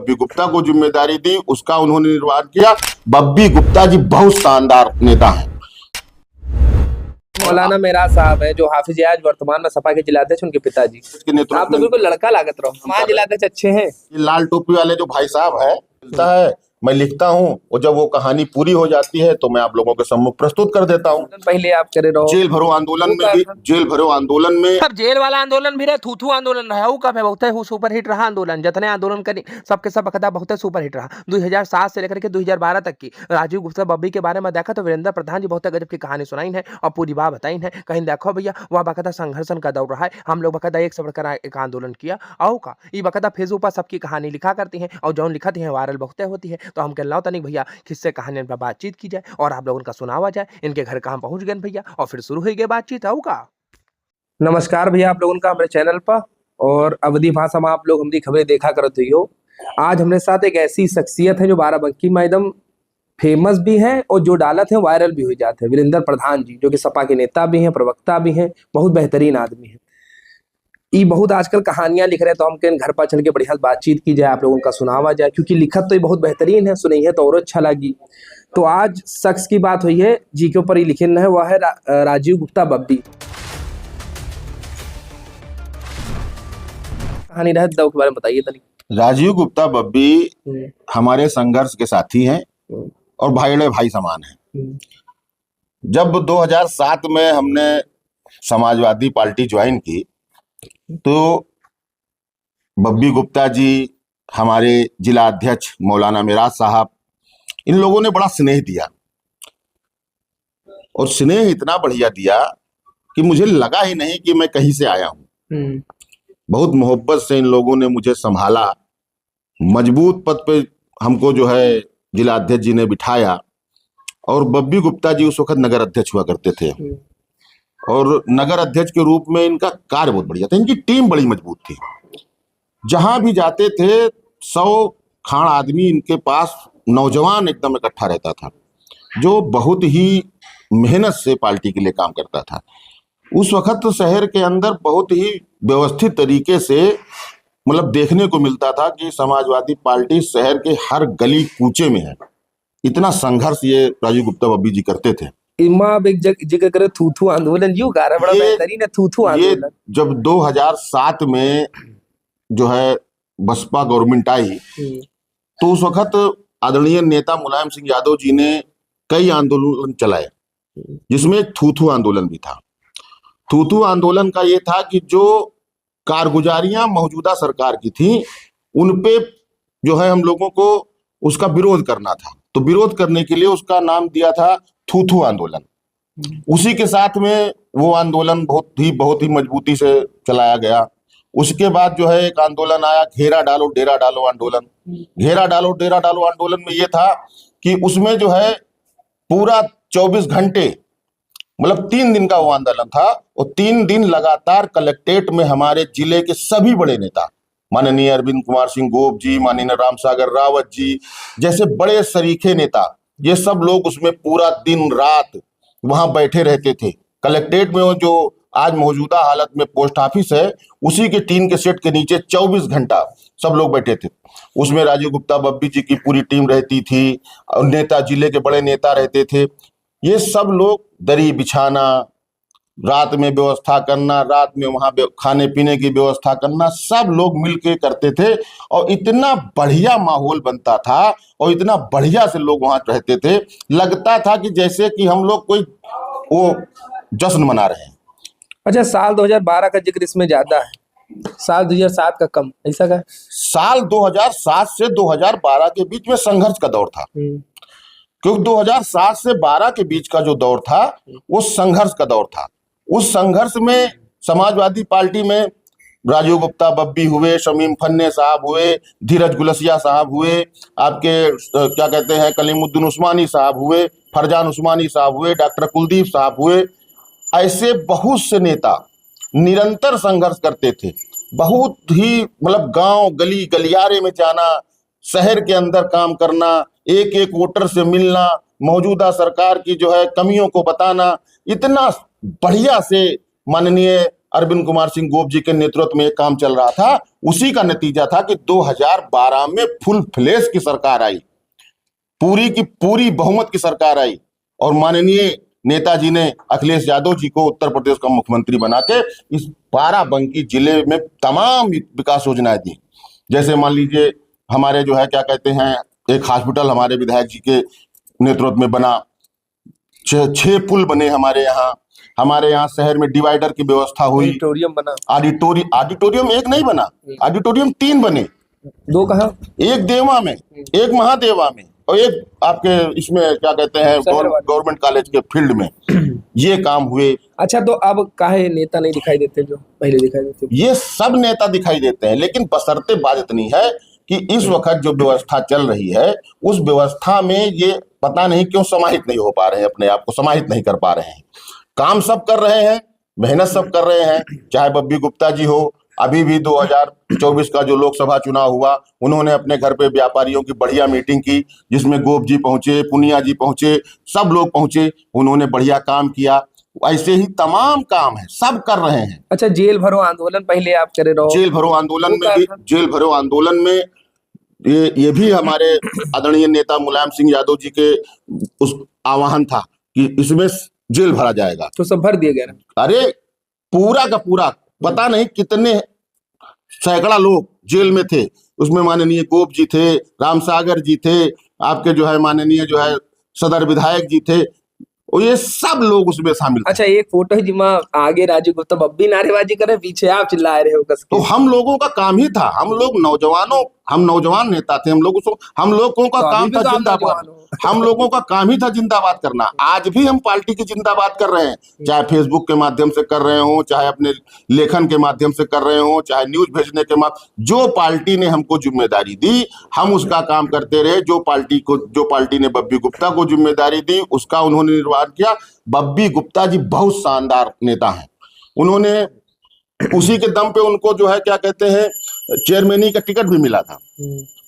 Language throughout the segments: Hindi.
बब्बी गुप्ता को जिम्मेदारी दी, उसका उन्होंने निर्वहन किया। बब्बी गुप्ता जी बहुत शानदार नेता हैं। मौलाना मेराज साहब है जो हाफिज आज वर्तमान में सपा के जिलाध्यक्ष, उनके पिताजी। आप तो बिल्कुल लड़का लागत रहो, हमारे जिलाध्यक्ष अच्छे हैं। लाल टोपी वाले जो भाई साहब है, मिलता है, मैं लिखता हूँ और जब वो कहानी पूरी हो जाती है तो मैं आप लोगों के सम्मुख प्रस्तुत कर देता हूँ। पहले आप करे रहो जेल भरो आंदोलन में भी, जेल भरो आंदोलन में सब जेल वाला आंदोलन भी रहे, थूथू आंदोलन रहा, वो कब है बहुत है सुपरहिट रहा आंदोलन, जितने आंदोलन करी सबके सब बखदा बहुत है सुपरहिट रहा। 2007 से लेकर के 2012 तक की राजीव गुप्ता बब्बी के बारे में देखा तो वीरेंद्र प्रधान जी बहुत गजब की कहानी सुनाई है और पूरी बात बताई है। कहीं देखो भैया वह बकायदा संघर्षण का दौर रहा है, हम लोग बकायदा एक से बढ़कर एक आंदोलन किया और का ये बकायदा फेसबुक पर सबकी कहानी लिखा करती है और जो लिखती है वायरल बहुत होती है। तो हम कह रहा तनिक भैया किससे कहानी पर बातचीत की जाए और आप लोगों का सुनावा जाए। इनके घर कहाँ पहुंच गए भैया और फिर शुरू हुई गई बातचीत आओ का। नमस्कार भैया आप लोगों का हमारे चैनल पर और अवधि भाषा में आप लोग हमारी खबरें देखा करते हो। आज हमारे साथ एक ऐसी शख्सियत है जो बाराबंकी में एकदम फेमस भी है और जो डालत है वायरल भी हो जाते हैं, वीरेंद्र प्रधान जी, जो कि सपा के नेता भी हैं, प्रवक्ता भी हैं, बहुत बेहतरीन आदमी है। ये बहुत आजकल कहानियां लिख रहे हैं तो हम कहीं घर पर चल के बढ़िया बातचीत की जाए, आप लोगों का सुनावा जाए, क्योंकि लिखत तो ये बहुत बेहतरीन है, सुनी है तो और अच्छा लगी। तो आज शख्स की बात हुई है जी के ऊपर ये लिखे है, वह है राजीव गुप्ता बब्बी। कहानी रह दो के बारे में बताइए तनी। राजीव गुप्ता बब्बी हमारे संघर्ष के साथी हैं और भाईड़े भाई समान हैं। जब 2007 में हमने समाजवादी पार्टी ज्वाइन की तो बब्बी गुप्ता जी, हमारे जिला अध्यक्ष मौलाना मेराज साहब, इन लोगों ने बड़ा स्नेह दिया और स्नेह इतना बढ़िया दिया कि मुझे लगा ही नहीं कि मैं कहीं से आया हूं। बहुत मोहब्बत से इन लोगों ने मुझे संभाला, मजबूत पद पे हमको जो है जिला अध्यक्ष जी ने बिठाया। और बब्बी गुप्ता जी उस वक्त नगर अध्यक्ष हुआ करते थे और नगर अध्यक्ष के रूप में इनका कार्य बहुत बढ़िया था, इनकी टीम बड़ी मजबूत थी। जहां भी जाते थे 100 खान आदमी इनके पास नौजवान एकदम इकट्ठा रहता था, जो बहुत ही मेहनत से पार्टी के लिए काम करता था। उस वक्त शहर के अंदर बहुत ही व्यवस्थित तरीके से मतलब देखने को मिलता था कि समाजवादी पार्टी शहर के हर गली कूचे में है। इतना संघर्ष ये राजीव गुप्ता बब्बी जी करते थे। एक जगह करे थूथू आंदोलन यू बड़ा बेहतरीन है थूथू आंदोलन। जब 2007 में जो है बसपा गवर्नमेंट आई तो उस वक्त आदरणीय नेता मुलायम सिंह यादव जी ने कई आंदोलन चलाए, जिसमें एक थूथू आंदोलन भी था। थूथू आंदोलन का ये था कि जो कारगुजारियां मौजूदा सरकार की थी उन पे जो है हम लोगों को उसका विरोध करना था, तो विरोध करने के लिए उसका नाम दिया था थूथू आंदोलन। उसी के साथ में वो आंदोलन बहुत ही मजबूती से चलाया गया। उसके बाद जो है एक आंदोलन आया, घेरा डालो डेरा डालो आंदोलन। घेरा डालो डेरा डालो आंदोलन में ये था कि उसमें जो है पूरा 24 घंटे मतलब 3 दिन का वो आंदोलन था और 3 दिन लगातार कलेक्ट्रेट में हमारे जिले के सभी बड़े नेता, माननीय अरविंद कुमार सिंह गोप जी, माननीय रामसागर रावत जी जैसे बड़े सरीखे नेता, ये सब लोग उसमें पूरा दिन रात वहां बैठे रहते थे। कलेक्ट्रेट में वो जो आज मौजूदा हालत में पोस्ट ऑफिस है उसी के टीन के सेट के नीचे 24 घंटा सब लोग बैठे थे। उसमें राजीव गुप्ता बब्बी जी की पूरी टीम रहती थी और नेता, जिले के बड़े नेता रहते थे। ये सब लोग दरी बिछाना, रात में व्यवस्था करना, रात में वहां खाने पीने की व्यवस्था करना, सब लोग मिलके करते थे और इतना बढ़िया माहौल बनता था और इतना बढ़िया से लोग वहां रहते थे, लगता था कि जैसे कि हम लोग कोई वो जश्न मना रहे हैं। अच्छा, साल 2012 का जिक्र इसमें ज्यादा है, साल 2007 का कम, ऐसा का? साल 2007 से 2012 के बीच में संघर्ष का दौर था, क्योंकि 2007 से 12 के बीच का जो दौर था वो संघर्ष का दौर था। उस संघर्ष में समाजवादी पार्टी में राजीव गुप्ता बब्बी हुए, शमीम फन्ने साहब हुए, धीरज गुलसिया साहब हुए, आपके क्या कहते हैं कलीमुद्दीन उस्मानी साहब हुए, फरजान उस्मानी साहब हुए, डॉक्टर कुलदीप साहब हुए। ऐसे बहुत से नेता निरंतर संघर्ष करते थे। बहुत ही मतलब गांव गली गलियारे में जाना, शहर के अंदर काम करना, एक एक वोटर से मिलना, मौजूदा सरकार की जो है कमियों को बताना, इतना बढ़िया से माननीय अरविंद कुमार सिंह गोप जी के नेतृत्व में एक काम चल रहा था, उसी का नतीजा था कि 2012 में फुल फ्लेश की सरकार आई, पूरी की पूरी बहुमत की सरकार आई और माननीय नेताजी ने अखिलेश यादव जी को उत्तर प्रदेश का मुख्यमंत्री बना के इस बाराबंकी जिले में तमाम विकास योजनाएं दी। जैसे मान लीजिए हमारे जो है क्या कहते हैं, एक हॉस्पिटल हमारे विधायक जी के नेतृत्व में बना, 6 पुल बने हमारे यहाँ शहर में डिवाइडर की व्यवस्था हुई, ऑडिटोरियम बना, ऑडिटोरियम एक नहीं बना, ऑडिटोरियम 3 बने, 2 कहाँ, एक देवा में, एक महादेवा में और एक आपके इसमें क्या कहते हैं गवर्नमेंट कॉलेज के फील्ड में, ये काम हुए। अच्छा, तो अब काहे नेता नहीं दिखाई देते जो पहले दिखाई देते? ये सब नेता दिखाई देते हैं, लेकिन बशर्ते बात इतनी है कि इस वक्त जो व्यवस्था चल रही है उस व्यवस्था में ये पता नहीं क्यों समाहित नहीं हो पा रहे हैं, अपने आप को समाहित नहीं कर पा रहे हैं। काम सब कर रहे हैं, मेहनत सब कर रहे हैं, चाहे बब्बी गुप्ता जी हो, अभी भी 2024 का जो लोकसभा चुनाव हुआ उन्होंने अपने घर पे व्यापारियों की बढ़िया मीटिंग की, जिसमें गोप जी पहुंचे, पुनिया जी पहुंचे, सब लोग पहुंचे, उन्होंने बढ़िया काम किया। ऐसे ही तमाम काम है, सब कर रहे हैं। अच्छा, जेल भरो आंदोलन पहले आप करे रहो, जेल भरो आंदोलन में ये भी हमारे आदरणीय नेता मुलायम सिंह यादव जी के उस आह्वान था कि इसमें जेल भरा जाएगा, तो सब भर दिए गए ना। अरे पूरा का पूरा पता नहीं कितने सैकड़ा लोग जेल में थे, उसमें माननीय गोप जी थे, रामसागर जी थे, आपके जो है माननीय जो है सदर विधायक जी थे, और ये सब लोग उसमें शामिल थे। अच्छा, एक फोटो है जिसमें आगे राजीव गुप्ता बब्बी नारेबाजी करे, पीछे आप चिल्ला रहे हो कस के। तो हम लोगों का काम ही था, हम नौजवान नेता थे, हम लोगों का तो काम अभी था भी तो आप जिंदाबाद, नौजवान हो। हम लोगों का काम ही था जिंदाबाद करना। आज भी हम पार्टी की जिंदाबाद कर रहे हैं, चाहे फेसबुक के माध्यम से कर रहे हो, चाहे अपने लेखन के माध्यम से कर रहे हो, चाहे न्यूज भेजने के माध्यम, जो पार्टी ने हमको जिम्मेदारी दी हम उसका काम करते रहे। जो पार्टी ने बब्बी गुप्ता को जिम्मेदारी दी उसका उन्होंने निर्वहन किया। बब्बी गुप्ता जी बहुत शानदार नेता हैं, उन्होंने उसी के दम पे उनको जो है क्या कहते हैं चेयरमैनी का टिकट भी मिला था,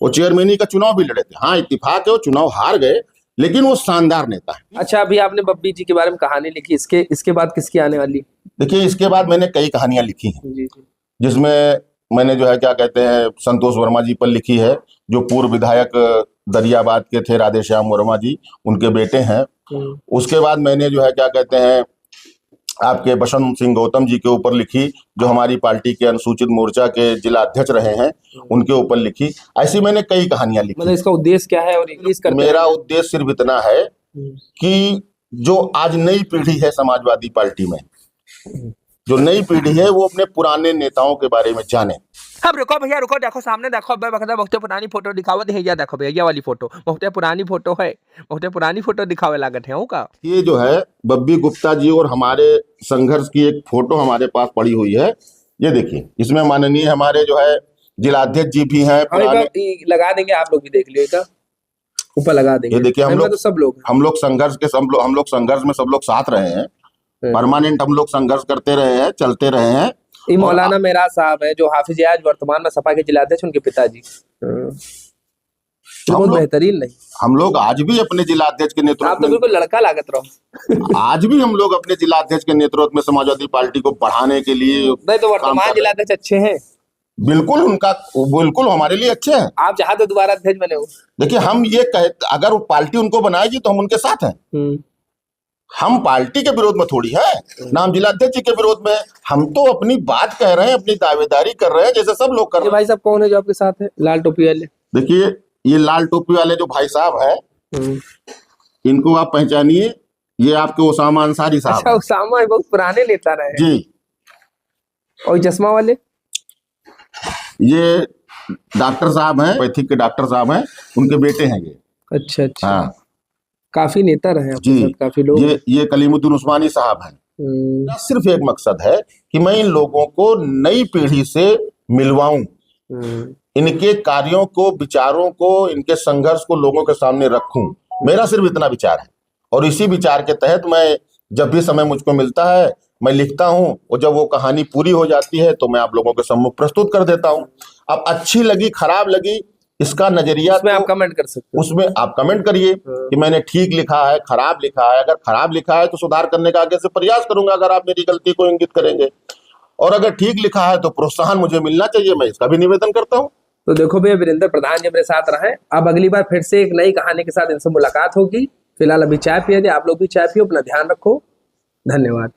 वो चेयरमैनी का चुनाव भी लड़े थे। हाँ, इत्तेफाक है वो चुनाव हार गए, लेकिन वो शानदार नेता है। अच्छा, अभी आपने बब्बी जी के बारे में कहानी लिखी, इसके बाद किसकी आने वाली? देखिए, इसके बाद मैंने कई कहानियां लिखी हैं, जी। जिसमें मैंने जो है क्या कहते हैं संतोष वर्मा जी पर लिखी है, जो पूर्व विधायक दरियाबाद के थे, राधेश्याम वर्मा जी, उनके बेटे हैं। उसके बाद मैंने जो है क्या कहते हैं आपके बसंत सिंह गौतम जी के ऊपर लिखी, जो हमारी पार्टी के अनुसूचित मोर्चा के जिला अध्यक्ष रहे हैं, उनके ऊपर लिखी। ऐसी मैंने कई कहानियां लिखी। मतलब इसका उद्देश्य क्या है और रिलीज करते हैं? मेरा उद्देश्य सिर्फ इतना है कि जो आज नई पीढ़ी है समाजवादी पार्टी में, जो नई पीढ़ी है वो अपने पुराने नेताओं के बारे में जाने। अब रुको भैया, रुको, देखो सामने देखो, बहुत पुरानी फोटो दिखावत है, ये देखो भैया, ये वाली फोटो बहुत पुरानी फोटो है, बहुत पुरानी फोटो दिखावे लागत है का। ये जो है बब्बी गुप्ता जी और हमारे संघर्ष की एक फोटो हमारे पास पड़ी हुई है, ये देखिए, इसमें माननीय हमारे जो है जिलाध्यक्ष जी भी हैं, लगा देंगे, आप लोग भी देख लीजिएगा, ऊपर लगा देंगे। ये देखिए, हम लोग संघर्ष में सब लोग साथ रहे हैं, परमानेंट हम लोग संघर्ष करते रहे हैं, चलते रहे हैं। ये मौलाना मेराज साहब है जो हाफिज आज वर्तमान में सपा के जिलाध्यक्ष, उनके पिताजी। बहुत बेहतरीन नहीं, हम लोग आज भी अपने जिलाध्यक्ष के नेतृत्व आप तो बिल्कुल लड़का लागत रहो। आज भी हम लोग अपने जिलाध्यक्ष के नेतृत्व में समाजवादी पार्टी को बढ़ाने के लिए नहीं, तो वर्तमान जिलाध्यक्ष अच्छे हैं, बिल्कुल हमारे लिए अच्छे हैं। आप चाहे तो दोबारा अध्यक्ष बने हो। देखिए, हम ये कहते अगर पार्टी उनको बनाएगी तो हम उनके साथ हैं। हम पार्टी के विरोध में थोड़ी है, नाम जिलाध्यक्ष जी के विरोध में। हम तो अपनी बात कह रहे हैं, अपनी दावेदारी कर रहे हैं, जैसे सब लोग कर रहे हैं। भाई साहब कौन है जो आपके साथ है? लाल टोपी वाले। देखिए, ये लाल टोपी वाले जो भाई साहब हैं, इनको आप पहचानिए, ये आपके ओसामा अंसारी साहब। अच्छा, ओसामा बहुत पुराने नेता रहे जी। और चश्मा वाले, ये डॉक्टर साहब हैं, पैथिक के डॉक्टर साहब हैं, उनके बेटे हैं ये। अच्छा। हाँ, काफी नेता रहे जी, काफी लोग। ये कलीमुद्दीन उस्मानी साहब हैं। सिर्फ एक मकसद है कि मैं इन लोगों को नई पीढ़ी से मिलवाऊं, इनके कार्यों को, विचारों को, इनके संघर्ष को लोगों के सामने रखूं। मेरा सिर्फ इतना विचार है, और इसी विचार के तहत मैं जब भी समय मुझको मिलता है मैं लिखता हूं, और जब वो कहानी पूरी हो जाती है तो मैं आप लोगों के सम्मुख प्रस्तुत कर देता हूं। अब अच्छी लगी, खराब लगी, इसका नजरिया उसमें आप कमेंट कर सकते हैं, उसमें आप कमेंट करिए कि मैंने ठीक लिखा है, खराब लिखा है। अगर खराब लिखा है तो सुधार करने का आगे से प्रयास करूंगा, अगर आप मेरी गलती को इंगित करेंगे। और अगर ठीक लिखा है तो प्रोत्साहन मुझे मिलना चाहिए, मैं इसका भी निवेदन करता हूँ। तो देखो भैया, वीरेंद्र प्रधान जी मेरे साथ रहे। अब अगली बार फिर से एक नई कहानी के साथ इनसे मुलाकात होगी। फिलहाल अभी चाय पिए, आप लोग भी चाय पियो, अपना ध्यान रखो। धन्यवाद।